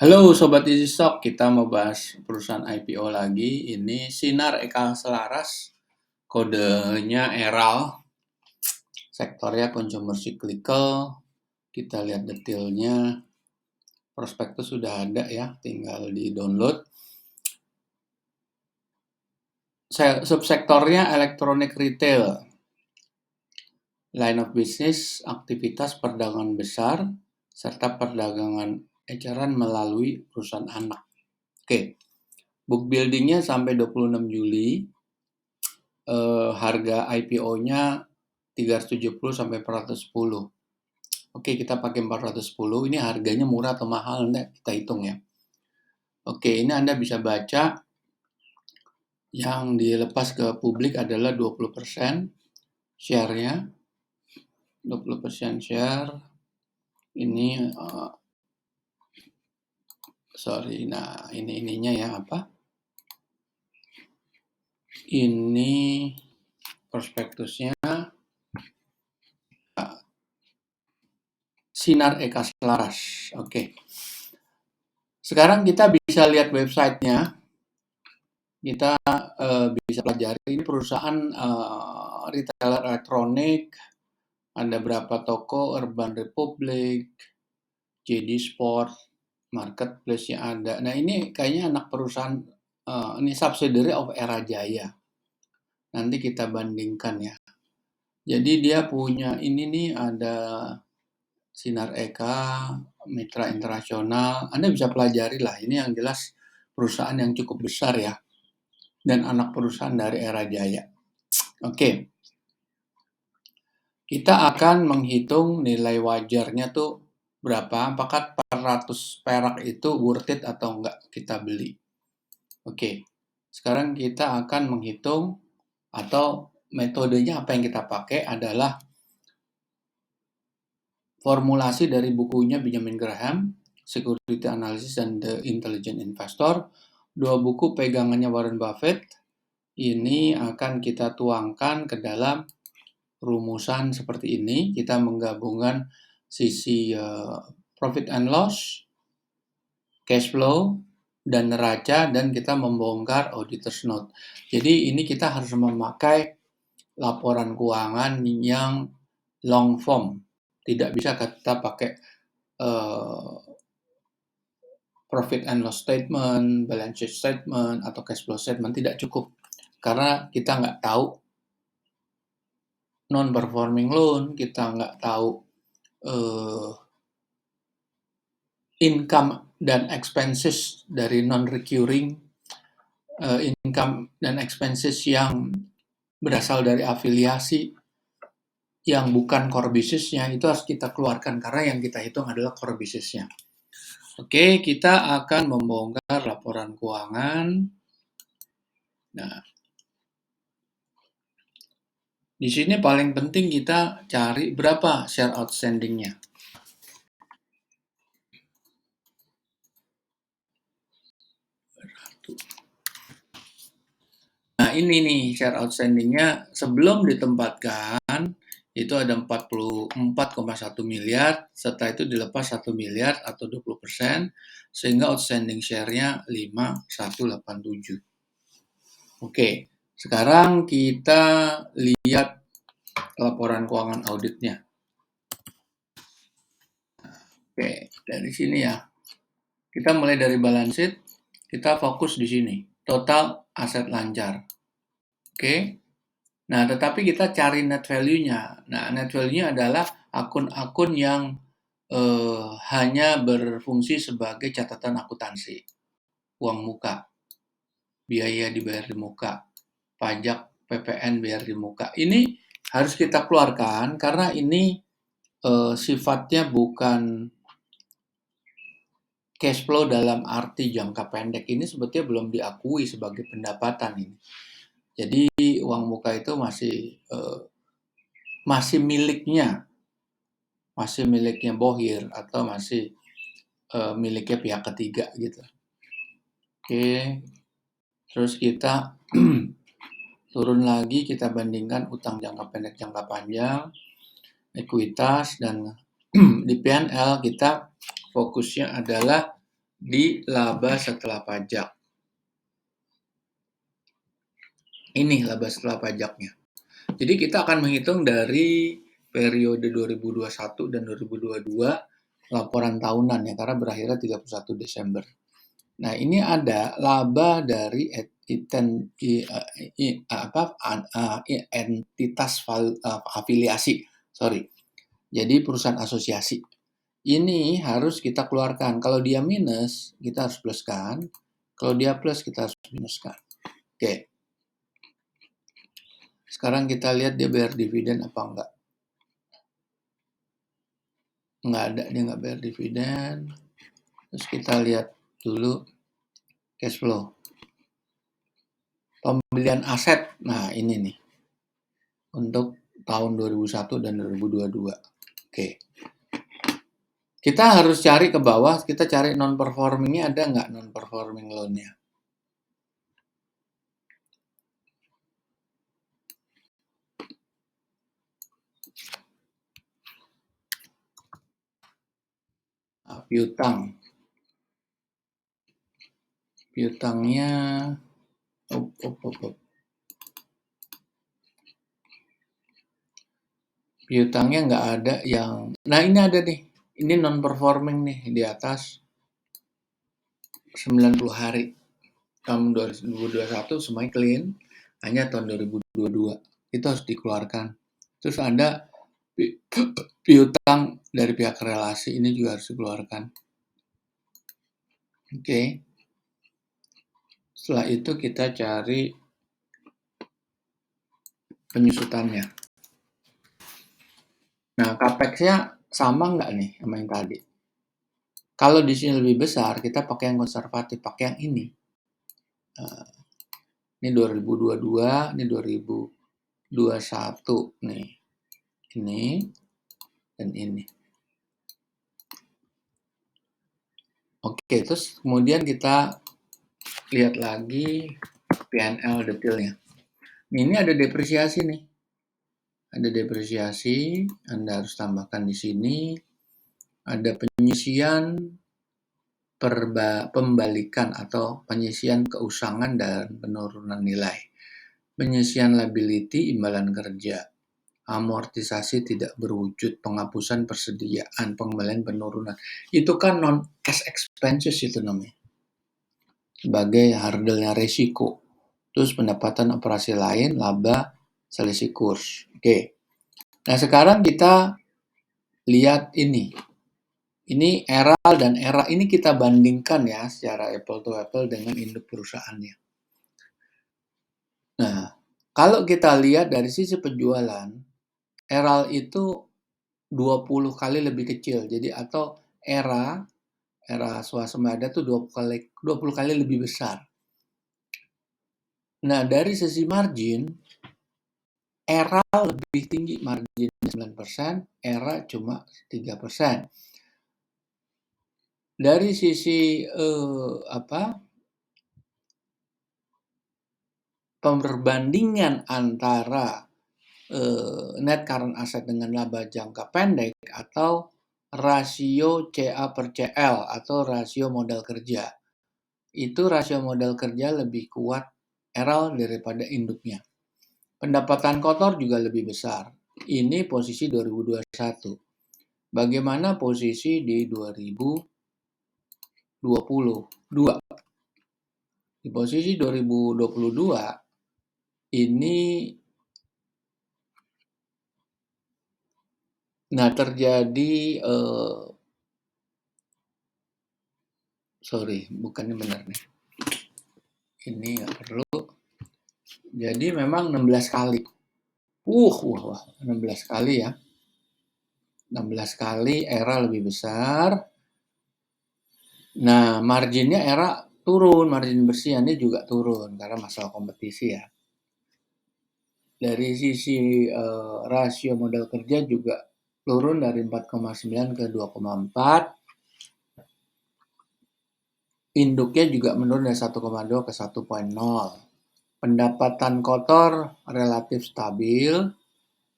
Halo Sobat Easy Stock, kita mau bahas perusahaan IPO lagi. Ini Sinar Eka Selaras, kodenya ERAL, sektornya consumer cyclical. Kita lihat detailnya, prospektus sudah ada ya, tinggal di download. Subsektornya elektronik retail, line of business, aktivitas perdagangan besar, serta perdagangan eceran melalui perusahaan anak. Oke, book buildingnya sampai 26 Juli. Harga IPO-nya 370 sampai 410. Oke, kita pakai 410. Ini harganya murah atau mahal, nanti kita hitung ya. Oke, ini Anda bisa baca yang dilepas ke publik adalah 20% share-nya. 20% share. Ini nah ini ininya ya apa? Ini prospektusnya Sinar Eka Selaras. Oke. Sekarang kita bisa lihat websitenya. Kita bisa pelajari ini perusahaan retailer elektronik, ada berapa toko, Urban Republic, JD Sport, Marketplace yang ada. Nah ini kayaknya anak perusahaan, ini subsidiary of Era Jaya. Nanti kita bandingkan ya. Jadi dia punya ini nih ada Sinar Eka, Mitra Internasional. Anda bisa pelajari lah. Ini yang jelas perusahaan yang cukup besar ya. Dan anak perusahaan dari Era Jaya. Oke. Kita akan menghitung nilai wajarnya tuh berapa. Apakah 400 perak itu worth it atau enggak kita beli. Oke. Sekarang kita akan menghitung atau metodenya apa yang kita pakai adalah formulasi dari bukunya Benjamin Graham, Security Analysis and the Intelligent Investor. 2 buku pegangannya Warren Buffett. Ini akan kita tuangkan ke dalam rumusan seperti ini. Kita menggabungkan sisi profit and loss, cash flow, dan neraca, dan kita membongkar auditor's note. Jadi ini kita harus memakai laporan keuangan yang long form. Tidak bisa kita pakai profit and loss statement, balance sheet statement, atau cash flow statement. Tidak cukup. Karena kita nggak tahu non-performing loan, kita nggak tahu income dan expenses dari non-recurring, income dan expenses yang berasal dari afiliasi yang bukan core business-nya, itu harus kita keluarkan karena yang kita hitung adalah core business-nya. Oke, kita akan membongkar laporan keuangan. Nah, di sini paling penting kita cari berapa share outstanding-nya. Nah ini nih share outstanding-nya sebelum ditempatkan itu ada 44,1 miliar, setelah itu dilepas 1 miliar atau 20%, sehingga outstanding share-nya 5187. Oke, sekarang kita lihat laporan keuangan auditnya. Oke, dari sini ya. Kita mulai dari balance sheet, kita fokus di sini. Total aset lancar. Oke. Nah, tetapi kita cari net value-nya. Nah, net value-nya adalah akun-akun yang hanya berfungsi sebagai catatan akuntansi. Uang muka, biaya dibayar di muka, pajak PPN bayar di muka. Ini harus kita keluarkan karena ini sifatnya bukan cash flow dalam arti jangka pendek. Ini sebetulnya belum diakui sebagai pendapatan ini. Jadi uang muka itu masih miliknya Bohir atau masih miliknya pihak ketiga gitu. Oke, terus kita turun lagi, kita bandingkan utang jangka pendek, jangka panjang, ekuitas, dan di P&L kita fokusnya adalah di laba setelah pajak. Ini laba setelah pajaknya. Jadi kita akan menghitung dari periode 2021 dan 2022 laporan tahunan ya, karena berakhirnya 31 Desember. Nah, ini ada laba dari entitas afiliasi. Sorry. Jadi perusahaan asosiasi. Ini harus kita keluarkan. Kalau dia minus, kita harus pluskan. Kalau dia plus, kita harus minuskan. Oke. Sekarang kita lihat dia bayar dividen apa enggak. Enggak ada, dia enggak bayar dividen. Terus kita lihat dulu cash flow. Pembelian aset, nah ini nih. Untuk tahun 2001 dan 2022. Oke. Kita harus cari ke bawah, kita cari non-performingnya ada nggak non-performing loan-nya. Piutang. Piutangnya piutangnya nggak ada yang, nah ini ada nih, ini non-performing nih di atas 90 hari. Tahun 2021 semuanya clean, hanya tahun 2022 itu harus dikeluarkan. Terus ada piutang dari pihak relasi, ini juga harus dikeluarkan. Oke. Setelah itu kita cari penyusutannya. Nah, capex-nya sama nggak nih sama yang tadi? Kalau di sini lebih besar, kita pakai yang konservatif, pakai yang ini. Ini 2022, ini 2021 nih. Ini dan ini. Oke, terus kemudian kita lihat lagi P&L detailnya. Ini ada depresiasi nih. Ada depresiasi, Anda harus tambahkan di sini. Ada penyisian pembalikan atau penyisian keusangan dan penurunan nilai. Penyisian liability imbalan kerja. Amortisasi tidak berwujud, penghapusan persediaan, pengembalian penurunan. Itu kan non-cash expenses itu namanya. Sebagai hurdle-nya resiko. Terus pendapatan operasi lain, laba, selisih kurs. Oke. Nah, sekarang kita lihat ini. Ini ERAL dan ERA. Ini kita bandingkan ya secara apple to apple dengan induk perusahaannya. Nah, kalau kita lihat dari sisi penjualan, ERAL itu 20 kali lebih kecil. Jadi atau ERA swasembada itu 20 kali lebih besar. Nah, dari sisi margin, ERA lebih tinggi, margin 9%, ERA cuma 3%. Dari sisi perbandingan antara net current asset dengan laba jangka pendek atau rasio CA per CL atau rasio modal kerja. Itu rasio modal kerja lebih kuat ERAL daripada induknya. Pendapatan kotor juga lebih besar. Ini posisi 2021. Bagaimana posisi di 2022? Di posisi 2022 ini terjadi sorry, bukannya benar nih. Ini nggak perlu. Jadi memang 16 kali. 16 kali ya. 16 kali ERA lebih besar. Nah, marginnya ERA turun, margin bersihnya juga turun karena masalah kompetisi ya. Dari sisi rasio modal kerja juga turun dari 4,9 ke 2,4. Induknya juga menurun dari 1,2 ke 1,0. Pendapatan kotor relatif stabil,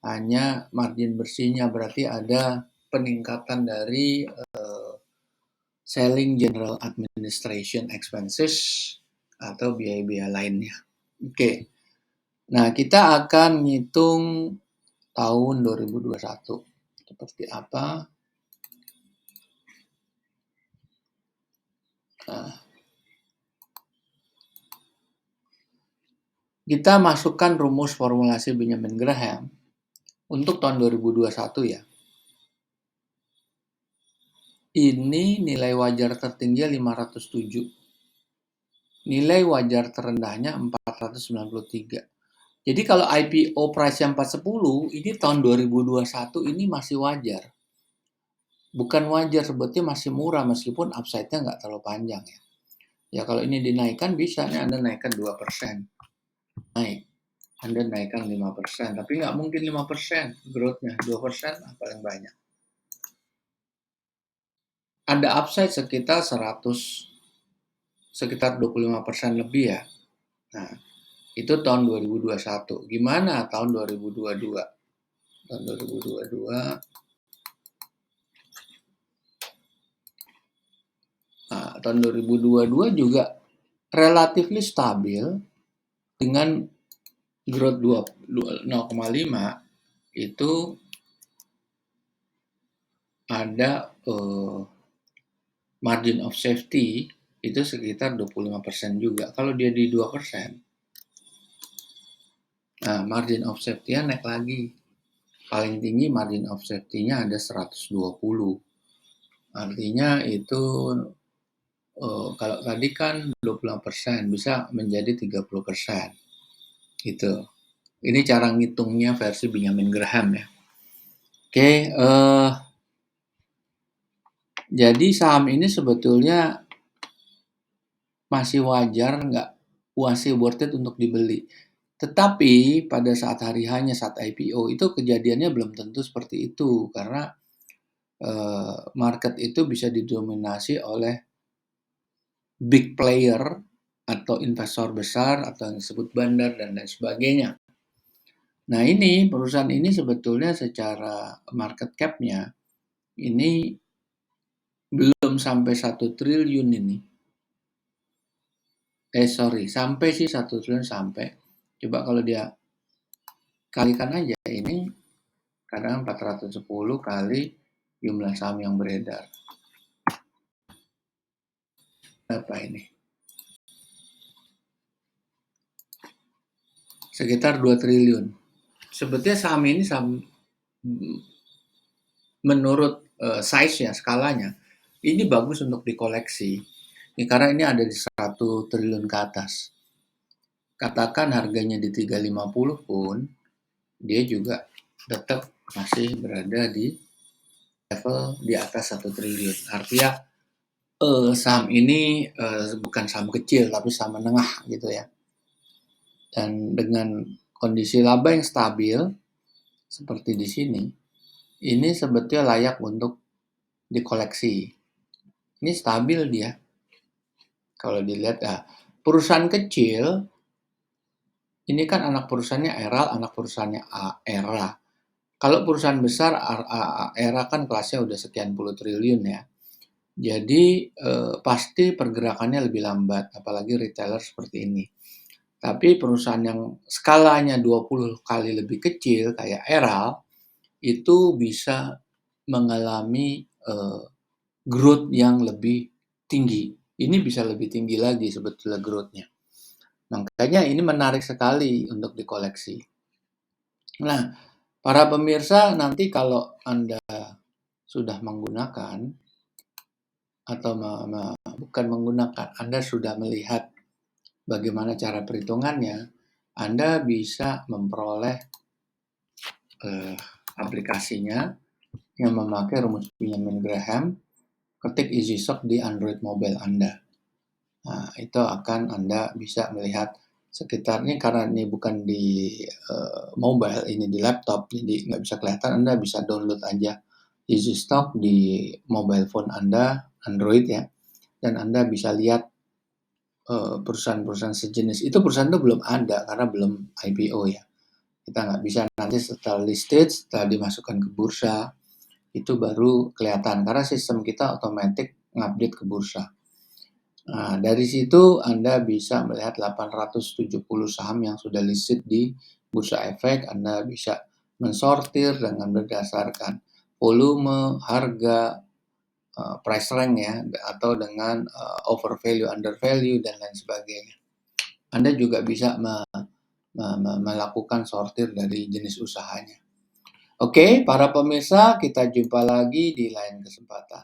hanya margin bersihnya berarti ada peningkatan dari selling general administration expenses atau biaya-biaya lainnya. Oke. Nah, kita akan ngitung tahun 2021. Seperti apa? Nah, kita masukkan rumus formulasi Benjamin Graham untuk tahun 2021 ya. Ini nilai wajar tertinggi 507. Nilai wajar terendahnya 493. Jadi kalau IPO price-nya 410, ini tahun 2021 ini masih wajar. Bukan wajar, sebetulnya masih murah meskipun upside-nya nggak terlalu panjang ya. Ya kalau ini dinaikkan bisa nih Anda naikkan 2%. Naik. Anda naikkan 5%, tapi nggak mungkin 5% growth-nya. 2% paling banyak. Ada upside sekitar 25% lebih ya. Nah, itu tahun 2021. Gimana tahun 2022? Tahun 2022 Nah, tahun 2022 juga relatively stabil dengan growth 0,5 itu ada margin of safety itu sekitar 25% juga. Kalau dia di 2%, nah margin of safety-nya naik lagi. Paling tinggi margin of safety-nya ada 120. Artinya itu kalau tadi kan 25% bisa menjadi 30%. Gitu. Ini cara ngitungnya versi Benjamin Graham ya. Oke, jadi saham ini sebetulnya masih wajar, masih worth it untuk dibeli. Tetapi pada saat hari hanya saat IPO itu kejadiannya belum tentu seperti itu karena market itu bisa didominasi oleh big player atau investor besar atau yang disebut bandar dan lain sebagainya. Nah ini perusahaan ini sebetulnya secara market cap-nya ini belum sampai 1 triliun ini. Sampai sih 1 triliun sampai. Coba kalau dia kalikan aja ini kadang 410 kali jumlah saham yang beredar. Berapa ini? Sekitar 2 triliun. Sebetulnya saham ini menurut size-nya, skalanya, ini bagus untuk dikoleksi. Ini karena ini ada di 1 triliun ke atas. Katakan harganya di 350 pun, dia juga tetap masih berada di level di atas 1 triliun. Artinya saham ini bukan saham kecil, tapi saham menengah gitu ya. Dan dengan kondisi laba yang stabil, seperti di sini, ini sebetulnya layak untuk dikoleksi. Ini stabil dia. Kalau dilihat, perusahaan kecil, ini kan anak perusahaannya Eral, anak perusahaannya Era. Kalau perusahaan besar, Era kan kelasnya udah sekian puluh triliun ya. Jadi pasti pergerakannya lebih lambat, apalagi retailer seperti ini. Tapi perusahaan yang skalanya 20 kali lebih kecil kayak Eral, itu bisa mengalami growth yang lebih tinggi. Ini bisa lebih tinggi lagi sebetulnya growth-nya. Makanya ini menarik sekali untuk dikoleksi. Nah, para pemirsa nanti kalau Anda sudah menggunakan atau bukan menggunakan, Anda sudah melihat bagaimana cara perhitungannya, Anda bisa memperoleh aplikasinya yang memakai rumus Benjamin Graham, ketik EasySock di Android mobile Anda. Nah, itu akan Anda bisa melihat sekitarnya karena ini bukan di mobile, ini di laptop, jadi nggak bisa kelihatan. Anda bisa download aja EasyStock di mobile phone Anda, Android ya, dan Anda bisa lihat perusahaan-perusahaan sejenis. Itu perusahaan itu belum ada karena belum IPO ya. Kita nggak bisa nanti setelah listed, setelah dimasukkan ke bursa, itu baru kelihatan karena sistem kita otomatis ngupdate ke bursa. Nah, dari situ Anda bisa melihat 870 saham yang sudah listed di Bursa Efek. Anda bisa mensortir dengan berdasarkan volume, harga, price rank ya, atau dengan overvalue, undervalue, dan lain sebagainya. Anda juga bisa melakukan sortir dari jenis usahanya. Oke, para pemirsa, kita jumpa lagi di lain kesempatan.